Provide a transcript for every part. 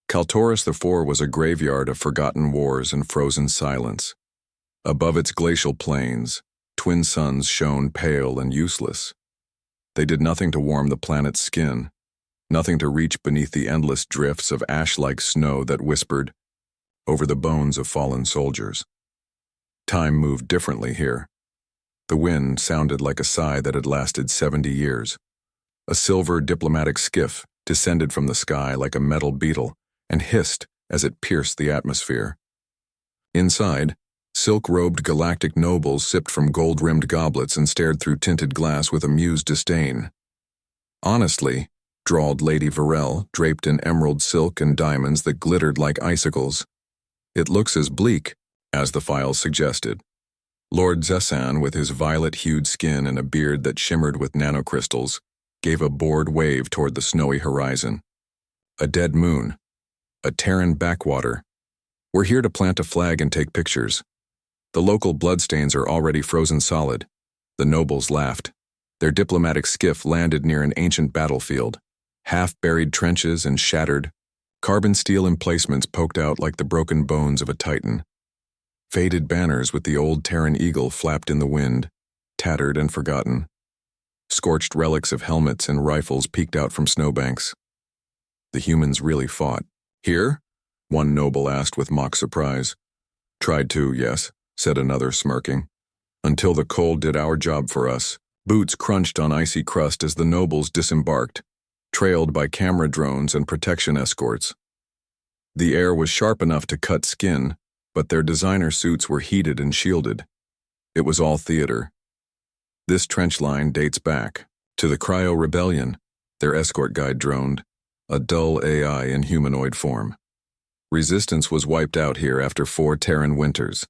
Kaltoris IV was a graveyard of forgotten wars and frozen silence. Above its glacial plains, twin suns shone pale and useless. They did nothing to warm the planet's skin, nothing to reach beneath the endless drifts of ash-like snow that whispered over the bones of fallen soldiers. Time moved differently here. The wind sounded like a sigh that had lasted 70 years. A silver diplomatic skiff descended from the sky like a metal beetle and hissed as it pierced the atmosphere. Inside, silk-robed galactic nobles sipped from gold-rimmed goblets and stared through tinted glass with amused disdain. "Honestly," drawled Lady Varel, draped in emerald silk and diamonds that glittered like icicles, "it looks as bleak as the files suggested." Lord Zessan, with his violet-hued skin and a beard that shimmered with nanocrystals, gave a bored wave toward the snowy horizon. "A dead moon. A Terran backwater. We're here to plant a flag and take pictures. The local bloodstains are already frozen solid." The nobles laughed. Their diplomatic skiff landed near an ancient battlefield. Half-buried trenches and shattered, carbon steel emplacements poked out like the broken bones of a titan. Faded banners with the old Terran eagle flapped in the wind, tattered and forgotten. Scorched relics of helmets and rifles peeked out from snowbanks. The humans really fought. "Here?" one noble asked with mock surprise. "Tried to, yes," said another, smirking. "Until the cold did our job for us." Boots crunched on icy crust as the nobles disembarked, trailed by camera drones and protection escorts. The air was sharp enough to cut skin, but their designer suits were heated and shielded. It was all theater. "This trench line dates back to the Cryo Rebellion," their escort guide droned, a dull AI in humanoid form. "Resistance was wiped out here after 4 Terran winters.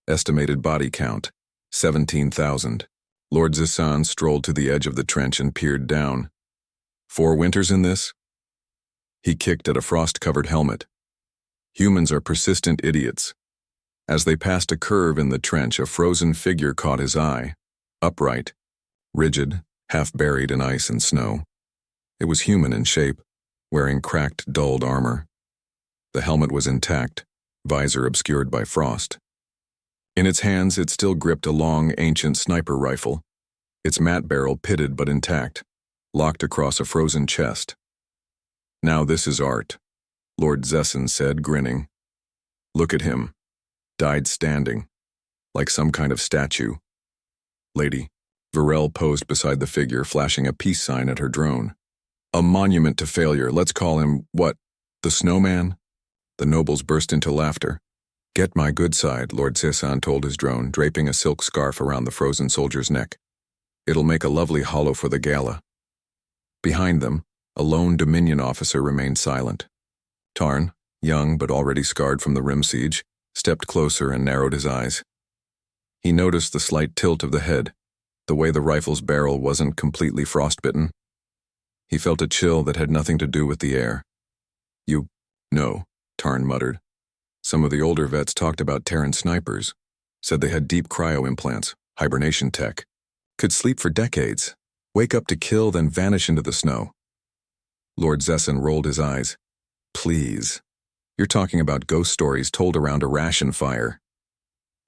Estimated body count, 17,000. Lord Zessan strolled to the edge of the trench and peered down. "4 winters in this?" He kicked at a frost-covered helmet. "Humans are persistent idiots." As they passed a curve in the trench, a frozen figure caught his eye. Upright, rigid, half-buried in ice and snow. It was human in shape, wearing cracked, dulled armor. The helmet was intact, visor obscured by frost. In its hands, it still gripped a long, ancient sniper rifle, its matte barrel pitted but intact, locked across a frozen chest. "Now this is art," Lord Zessan said, grinning. "Look at him. Died standing, like some kind of statue." Lady Varel posed beside the figure, flashing a peace sign at her drone. "A monument to failure. Let's call him, what, the Snowman?" The nobles burst into laughter. "Get my good side," Lord Zessan told his drone, draping a silk scarf around the frozen soldier's neck. "It'll make a lovely hollow for the gala." Behind them, a lone Dominion officer remained silent. Tarn, young but already scarred from the Rim siege, stepped closer and narrowed his eyes. He noticed the slight tilt of the head, the way the rifle's barrel wasn't completely frostbitten. He felt a chill that had nothing to do with the air. "You know," Tarn muttered. "Some of the older vets talked about Terran snipers, said they had deep cryo implants, hibernation tech, could sleep for decades, wake up to kill, then vanish into the snow." Lord Zessan rolled his eyes. "Please. You're talking about ghost stories told around a ration fire."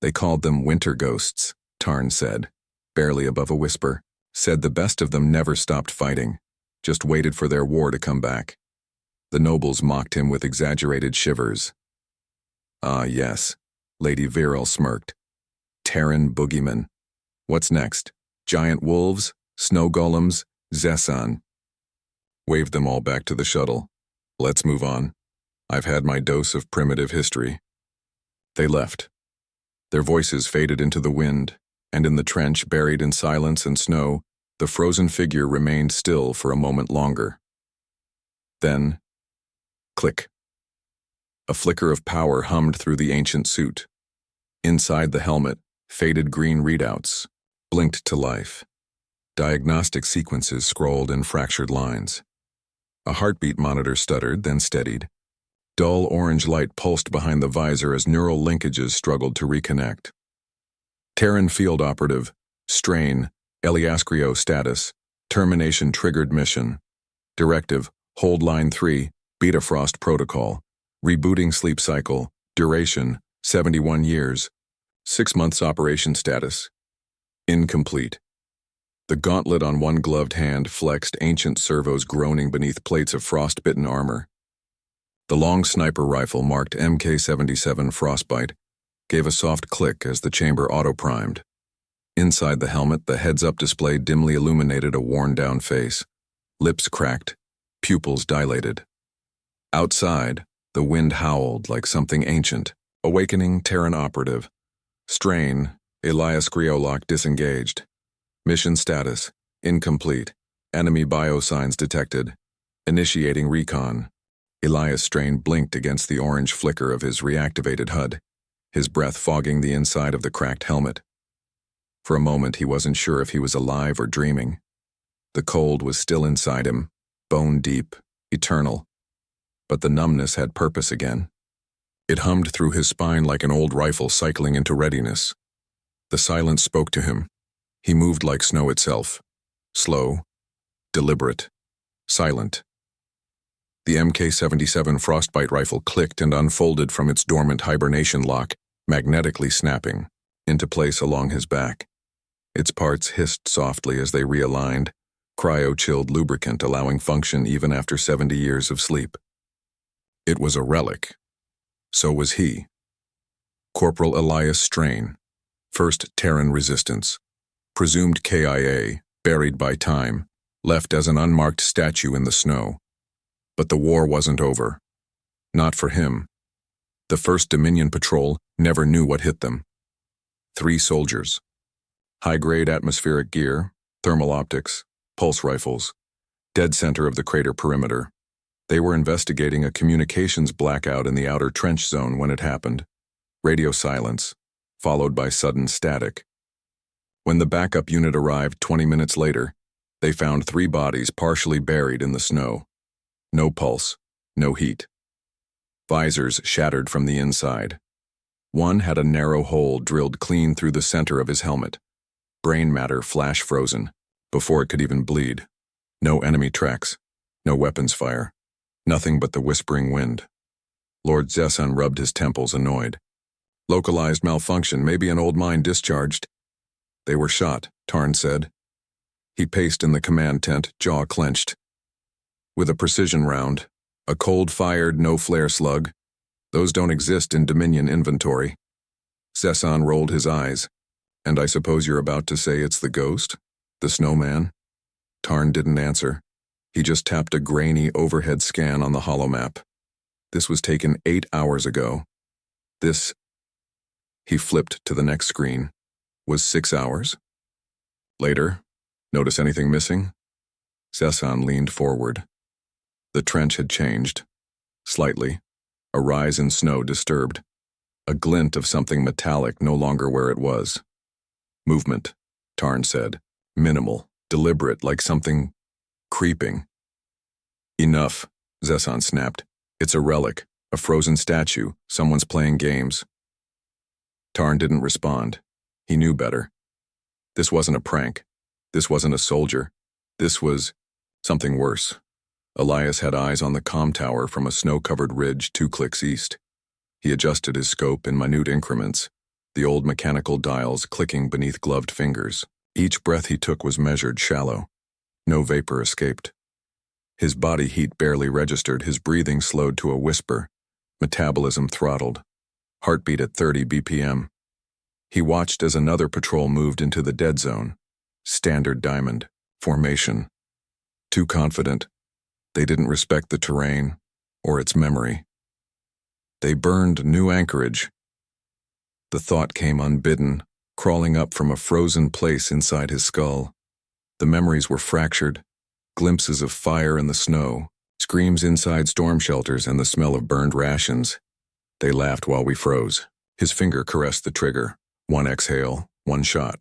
"They called them winter ghosts," Tarn said, barely above a whisper. "Said the best of them never stopped fighting, just waited for their war to come back." The nobles mocked him with exaggerated shivers. "Ah, yes," Lady Varel smirked. "Terran boogeymen. What's next? Giant wolves? Snow golems? Zessan?" "Wave them all back to the shuttle. Let's move on. I've had my dose of primitive history." They left. Their voices faded into the wind, and in the trench, buried in silence and snow, the frozen figure remained still for a moment longer. Then, click. A flicker of power hummed through the ancient suit. Inside the helmet, faded green readouts blinked to life. Diagnostic sequences scrolled in fractured lines. A heartbeat monitor stuttered, then steadied. Dull orange light pulsed behind the visor as neural linkages struggled to reconnect. Terran field operative, strain, Eliascrio status, termination triggered mission. Directive, hold line 3, Beta Frost protocol, Rebooting sleep cycle. Duration, 71 years. 6 months operation status. Incomplete. The gauntlet on one gloved hand flexed, ancient servos groaning beneath plates of frostbitten armor. The long sniper rifle marked MK-77 Frostbite gave a soft click as the chamber auto-primed. Inside the helmet, the heads-up display dimly illuminated a worn-down face. Lips cracked, pupils dilated. Outside, the wind howled like something ancient. Awakening Terran operative. Strain, Elias Griolock disengaged. Mission status, incomplete. Enemy biosigns detected. Initiating recon. Elias Strain blinked against the orange flicker of his reactivated HUD, his breath fogging the inside of the cracked helmet. For a moment, he wasn't sure if he was alive or dreaming. The cold was still inside him, bone deep, eternal. But the numbness had purpose again. It hummed through his spine like an old rifle cycling into readiness. The silence spoke to him. He moved like snow itself. Slow, deliberate, silent. The MK-77 Frostbite rifle clicked and unfolded from its dormant hibernation lock, magnetically snapping, into place along his back. Its parts hissed softly as they realigned, cryo-chilled lubricant allowing function even after 70 years of sleep. It was a relic. So was he. Corporal Elias Strain, 1st Terran Resistance. Presumed KIA, buried by time, left as an unmarked statue in the snow. But the war wasn't over. Not for him. The 1st Dominion Patrol never knew what hit them. 3 soldiers. High-grade atmospheric gear, thermal optics, pulse rifles, dead center of the crater perimeter. They were investigating a communications blackout in the outer trench zone when it happened. Radio silence, followed by sudden static. When the backup unit arrived 20 minutes later, they found 3 bodies partially buried in the snow. No pulse, no heat. Visors shattered from the inside. One had a narrow hole drilled clean through the center of his helmet. Brain matter flash frozen, before it could even bleed. No enemy tracks, no weapons fire, nothing but the whispering wind. Lord Zessan rubbed his temples, annoyed. Localized malfunction, maybe an old mine discharged. They were shot, Tarn said. He paced in the command tent, jaw clenched. With a precision round, a cold-fired, no-flare slug. Those don't exist in Dominion inventory. Zessan rolled his eyes. And I suppose you're about to say it's the ghost? The snowman? Tarn didn't answer. He just tapped a grainy overhead scan on the holomap. This was taken 8 hours ago. This, he flipped to the next screen, was 6 hours. Later, notice anything missing? Zessan leaned forward. The trench had changed. Slightly. A rise in snow disturbed. A glint of something metallic no longer where it was. Movement, Tarn said. Minimal, deliberate, like something creeping. Enough, Zessan snapped. It's a relic, a frozen statue, someone's playing games. Tarn didn't respond. He knew better. This wasn't a prank. This wasn't a soldier. This was something worse. Elias had eyes on the comm tower from a snow-covered ridge 2 clicks east. He adjusted his scope in minute increments, the old mechanical dials clicking beneath gloved fingers. Each breath he took was measured shallow. No vapor escaped. His body heat barely registered, his breathing slowed to a whisper, metabolism throttled, heartbeat at 30 BPM. He watched as another patrol moved into the dead zone. Standard diamond, formation. Too confident. They didn't respect the terrain or its memory. They burned new anchorage. The thought came unbidden, crawling up from a frozen place inside his skull. The memories were fractured, glimpses of fire in the snow, screams inside storm shelters, and the smell of burned rations. They laughed while we froze. His finger caressed the trigger. 1 exhale, 1 shot.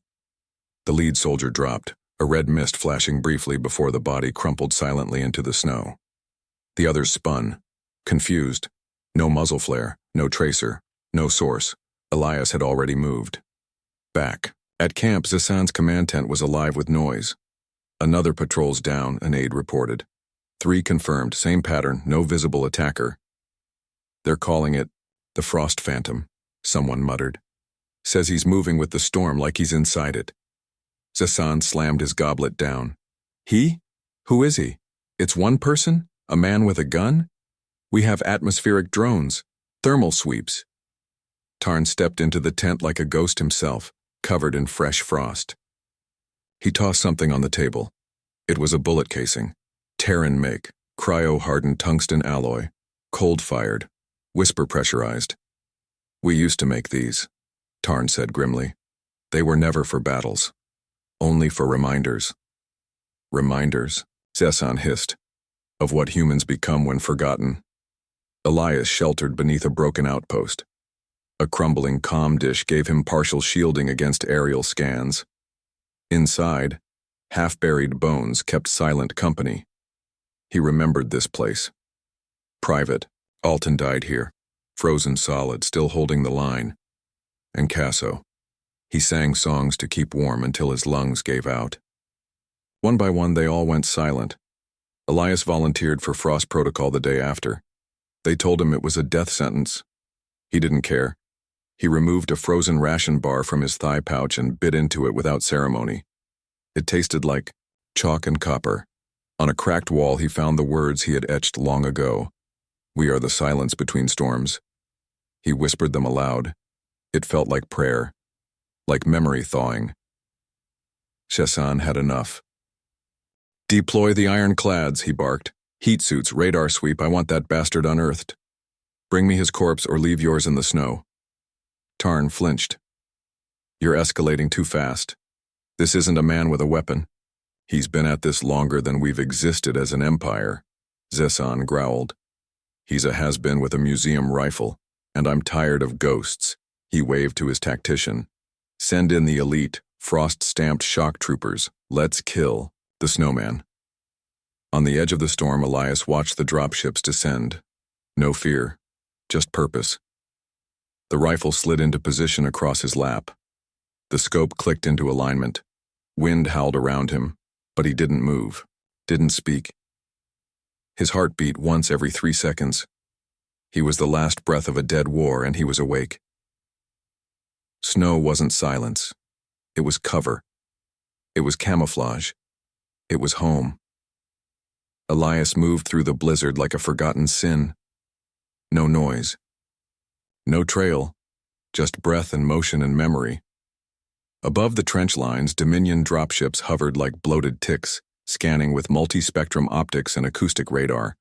The lead soldier dropped, a red mist flashing briefly before the body crumpled silently into the snow. The others spun, confused. No muzzle flare, no tracer, no source. Elias had already moved. Back. At camp, Zessan's command tent was alive with noise. Another patrol's down, an aide reported. 3 confirmed, same pattern, no visible attacker. They're calling it the Frost Phantom, someone muttered. Says he's moving with the storm like he's inside it. Zesan slammed his goblet down. He? Who is he? It's one person? A man with a gun? We have atmospheric drones, thermal sweeps. Tarn stepped into the tent like a ghost himself, covered in fresh frost. He tossed something on the table. It was a bullet casing. Terran make, cryo-hardened tungsten alloy, cold-fired, whisper-pressurized. We used to make these, Tarn said grimly. They were never for battles. Only for reminders. Reminders, Zesan hissed, of what humans become when forgotten. Elias sheltered beneath a broken outpost. A crumbling comm dish gave him partial shielding against aerial scans. Inside, half-buried bones kept silent company. He remembered this place. Private, Alton died here, frozen solid, still holding the line. And Casso. He sang songs to keep warm until his lungs gave out. One by one, they all went silent. Elias volunteered for Frost Protocol the day after. They told him it was a death sentence. He didn't care. He removed a frozen ration bar from his thigh pouch and bit into it without ceremony. It tasted like chalk and copper. On a cracked wall, he found the words he had etched long ago. We are the silence between storms. He whispered them aloud. It felt like prayer, like memory thawing. Zesan had enough. Deploy the ironclads, he barked. Heat suits, radar sweep, I want that bastard unearthed. Bring me his corpse or leave yours in the snow. Tarn flinched. You're escalating too fast. This isn't a man with a weapon. He's been at this longer than we've existed as an empire, Zesan growled. He's a has-been with a museum rifle, and I'm tired of ghosts, he waved to his tactician. Send in the elite, frost-stamped shock troopers. Let's kill the snowman. On the edge of the storm, Elias watched the dropships descend. No fear, just purpose. The rifle slid into position across his lap. The scope clicked into alignment. Wind howled around him, but he didn't move, didn't speak. His heart beat once every 3 seconds. He was the last breath of a dead war, and he was awake. Snow wasn't silence. It was cover. It was camouflage. It was home. Elias moved through the blizzard like a forgotten sin. No noise. No trail. Just breath and motion and memory. Above the trench lines, Dominion dropships hovered like bloated ticks, scanning with multi-spectrum optics and acoustic radar.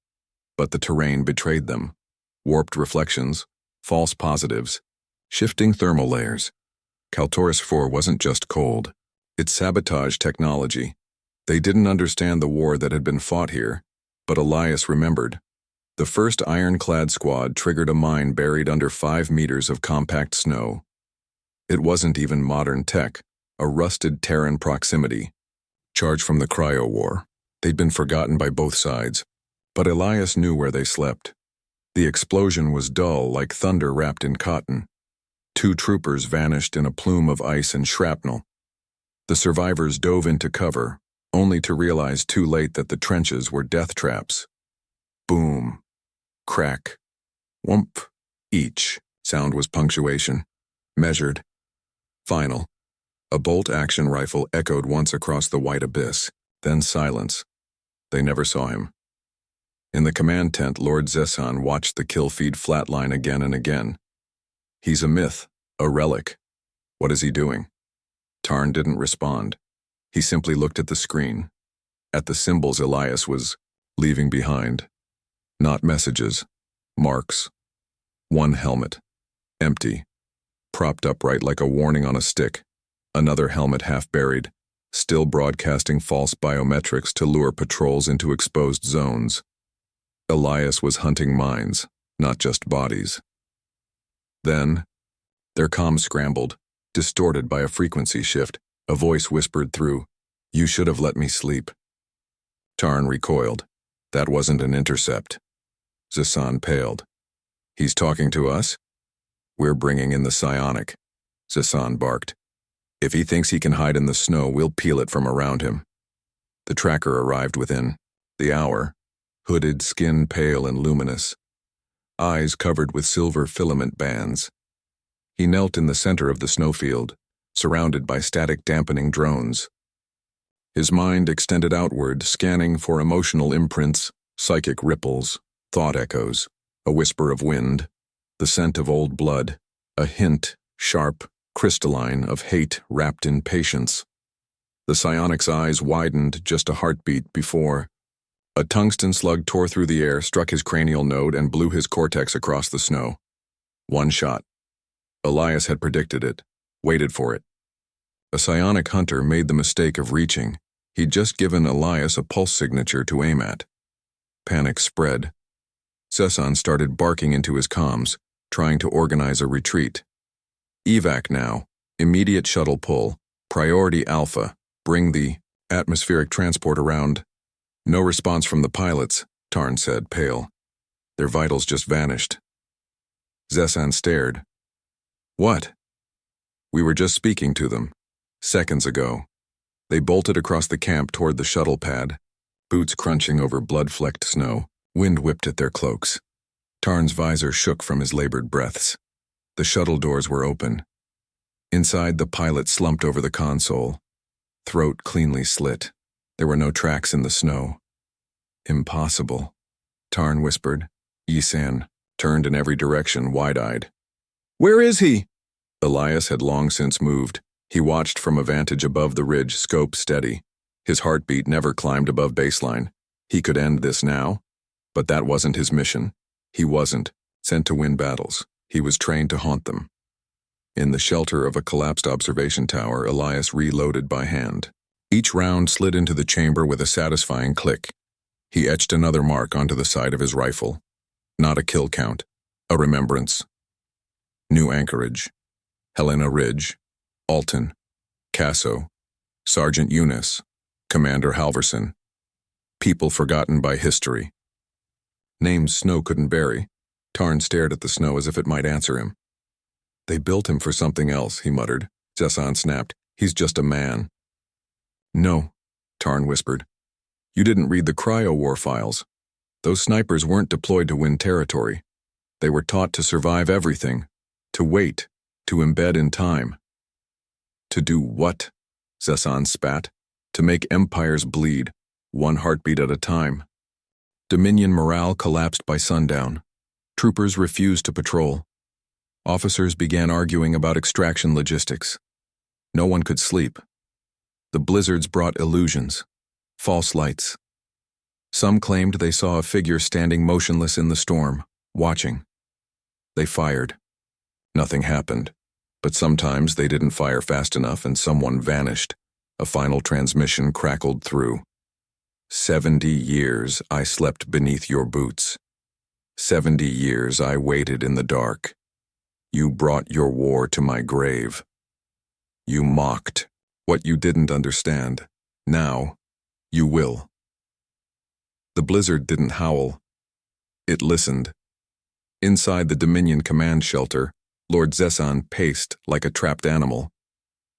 But the terrain betrayed them. Warped reflections, false positives, shifting thermal layers. Kaltoris 4 wasn't just cold. It sabotaged technology. They didn't understand the war that had been fought here, but Elias remembered. The first ironclad squad triggered a mine buried under 5 meters of compact snow. It wasn't even modern tech, a rusted Terran proximity. Charged from the cryo war. They'd been forgotten by both sides, but Elias knew where they slept. The explosion was dull like thunder wrapped in cotton. 2 troopers vanished in a plume of ice and shrapnel. The survivors dove into cover, only to realize too late that the trenches were death traps. Boom. Crack. Whump. Each sound was punctuation. Measured. Final. A bolt-action rifle echoed once across the white abyss, then silence. They never saw him. In the command tent, Lord Zesan watched the kill feed flatline again and again. He's a myth, a relic. What is he doing? Tarn didn't respond. He simply looked at the screen. At the symbols Elias was leaving behind. Not messages. Marks. One helmet. Empty. Propped upright like a warning on a stick. Another helmet half buried. Still broadcasting false biometrics to lure patrols into exposed zones. Elias was hunting minds, not just bodies. Then, their comms scrambled, distorted by a frequency shift. A voice whispered through, "You should have let me sleep." Tarn recoiled. That wasn't an intercept. Zesan paled. He's talking to us? We're bringing in the psionic, Zesan barked. If he thinks he can hide in the snow, we'll peel it from around him. The tracker arrived within the hour, hooded, skin pale and luminous. eyes covered with silver filament bands. He knelt in the center of the snowfield, surrounded by static dampening drones. His mind extended outward, scanning for emotional imprints, psychic ripples, thought echoes, a whisper of wind, the scent of old blood, a hint, sharp, crystalline, of hate wrapped in patience. The psionic's eyes widened just a heartbeat before. A tungsten slug tore through the air, struck his cranial node, and blew his cortex across the snow. One shot. Elias had predicted it, waited for it. A psionic hunter made the mistake of reaching. He'd just given Elias a pulse signature to aim at. Panic spread. Zesan started barking into his comms, trying to organize a retreat. Evac now. Immediate shuttle pull. Priority Alpha. Bring the atmospheric transport around. No response from the pilots, Tarn said, pale. Their vitals just vanished. Zesan stared. What? We were just speaking to them. Seconds ago. They bolted across the camp toward the shuttle pad, boots crunching over blood-flecked snow. Wind whipped at their cloaks. Tarn's visor shook from his labored breaths. The shuttle doors were open. Inside, the pilot slumped over the console, throat cleanly slit. There were no tracks in the snow. Impossible, Tarn whispered. Yisan turned in every direction, wide-eyed. Where is he? Elias had long since moved. He watched from a vantage above the ridge, scope steady. His heartbeat never climbed above baseline. He could end this now, but that wasn't his mission. He wasn't sent to win battles. He was trained to haunt them. In the shelter of a collapsed observation tower, Elias reloaded by hand. Each round slid into the chamber with a satisfying click. He etched another mark onto the side of his rifle. Not a kill count, a remembrance. New Anchorage, Helena Ridge, Alton, Casso, Sergeant Eunice, Commander Halverson. People forgotten by history. Names snow couldn't bury. Tarn stared at the snow as if it might answer him. They built him for something else, he muttered. Zesan snapped. He's just a man. No, Tarn whispered. You didn't read the cryo-war files. Those snipers weren't deployed to win territory. They were taught to survive everything, to wait, to embed in time. To do what? Zesan spat. To make empires bleed, one heartbeat at a time. Dominion morale collapsed by sundown. Troopers refused to patrol. Officers began arguing about extraction logistics. No one could sleep. The blizzards brought illusions, false lights. Some claimed they saw a figure standing motionless in the storm, watching. They fired. Nothing happened, but sometimes they didn't fire fast enough and someone vanished. A final transmission crackled through. 70 years I slept beneath your boots. 70 years I waited in the dark. You brought your war to my grave. You mocked what you didn't understand. Now, you will. The blizzard didn't howl. It listened. Inside the Dominion command shelter, Lord Zesan paced like a trapped animal.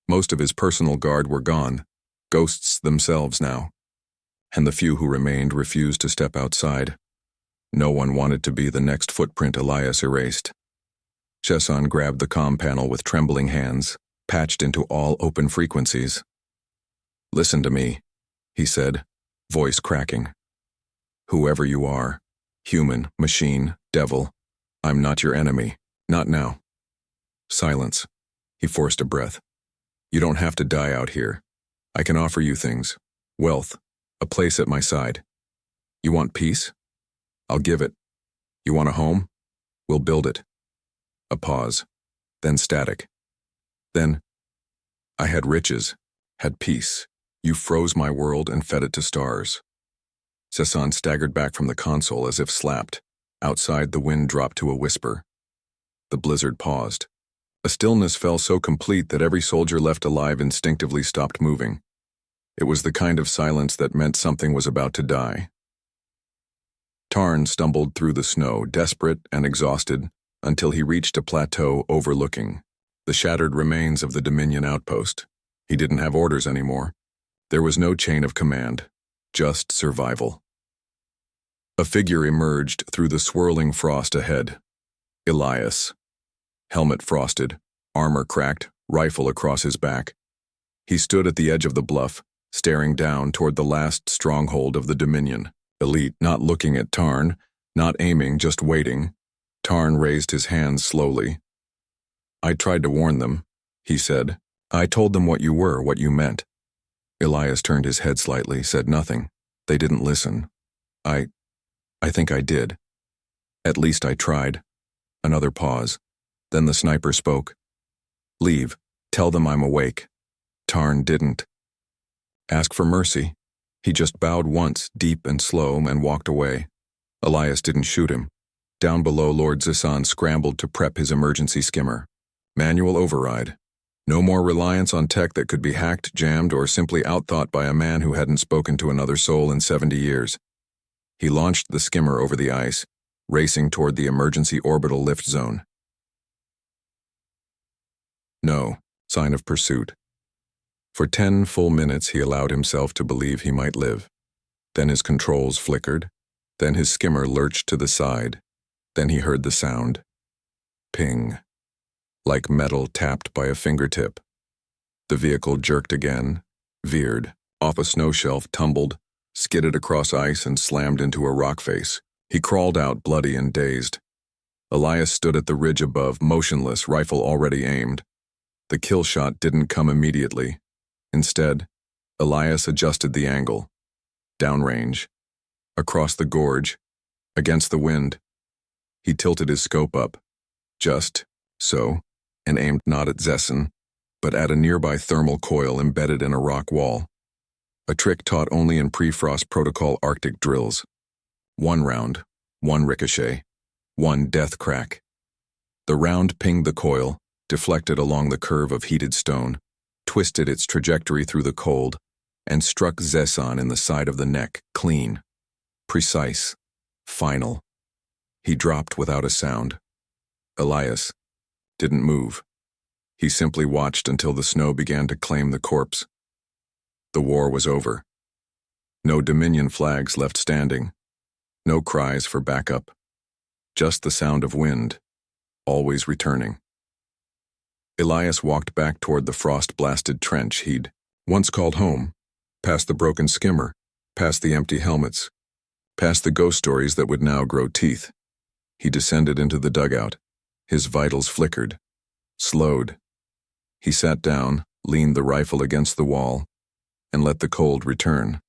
Most of his personal guard were gone, ghosts themselves now. And the few who remained refused to step outside. No one wanted to be the next footprint Elias erased. Zesan grabbed the comm panel with trembling hands, patched into all open frequencies. Listen to me, he said, voice cracking. Whoever you are, human, machine, devil, I'm not your enemy, not now. Silence. He forced a breath. You don't have to die out here. I can offer you things. Wealth. A place at my side. You want peace? I'll give it. You want a home? We'll build it. A pause. Then static. Then, I had riches, had peace. You froze my world and fed it to stars. Zesan staggered back from the console as if slapped. Outside, the wind dropped to a whisper. The blizzard paused. A stillness fell so complete that every soldier left alive instinctively stopped moving. It was the kind of silence that meant something was about to die. Tarn stumbled through the snow, desperate and exhausted, until he reached a plateau overlooking the shattered remains of the Dominion outpost. He didn't have orders anymore. There was no chain of command, just survival. A figure emerged through the swirling frost ahead. Elias. Helmet frosted, armor cracked, rifle across his back. He stood at the edge of the bluff, staring down toward the last stronghold of the Dominion. Elite, not looking at Tarn, not aiming, just waiting. Tarn raised his hands slowly. "I tried to warn them," he said. "I told them what you were, what you meant." Elias turned his head slightly, said nothing. They didn't listen. I think I did. At least I tried." Another pause. Then the sniper spoke. "Leave. Tell them I'm awake." Tarn didn't. "Ask for mercy." He just bowed once, deep and slow, and walked away. Elias didn't shoot him. Down below, Lord Zissan scrambled to prep his emergency skimmer. Manual override. No more reliance on tech that could be hacked, jammed, or simply outthought by a man who hadn't spoken to another soul in 70 years. He launched the skimmer over the ice, racing toward the emergency orbital lift zone. No sign of pursuit. For 10 full minutes he allowed himself to believe he might live. Then his controls flickered. Then his skimmer lurched to the side. Then he heard the sound. Ping. Like metal tapped by a fingertip. The vehicle jerked again, veered, off a snow shelf, tumbled, skidded across ice, and slammed into a rock face. He crawled out, bloody and dazed. Elias stood at the ridge above, motionless, rifle already aimed. The kill shot didn't come immediately. Instead, Elias adjusted the angle. Downrange. Across the gorge. Against the wind. He tilted his scope up. Just so, and aimed not at Zessan, but at a nearby thermal coil embedded in a rock wall. A trick taught only in pre-frost protocol Arctic drills. One round, one ricochet, one death crack. The round pinged the coil, deflected along the curve of heated stone, twisted its trajectory through the cold, and struck Zessan in the side of the neck, clean, precise, final. He dropped without a sound. Elias didn't move. He simply watched until the snow began to claim the corpse. The war was over. No Dominion flags left standing. No cries for backup. Just the sound of wind, always returning. Elias walked back toward the frost-blasted trench he'd once called home, past the broken skimmer, past the empty helmets, past the ghost stories that would now grow teeth. He descended into the dugout. His vitals flickered, slowed. He sat down, leaned the rifle against the wall, and let the cold return.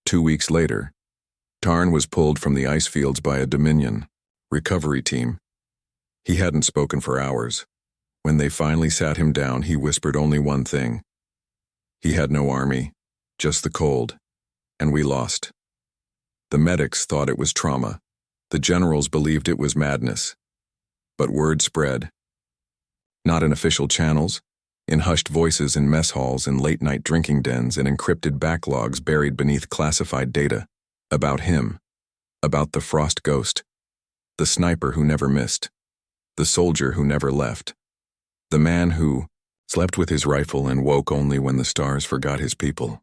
2 weeks later, Tarn was pulled from the ice fields by a Dominion recovery team. He hadn't spoken for hours. When they finally sat him down, he whispered only one thing. He had no army, just the cold, and we lost. The medics thought it was trauma. The generals believed it was madness. But word spread. Not in official channels, in hushed voices in mess halls, in late-night drinking dens, in encrypted backlogs buried beneath classified data. About him. About the Frost Ghost. The sniper who never missed. The soldier who never left. The man who slept with his rifle and woke only when the stars forgot his people.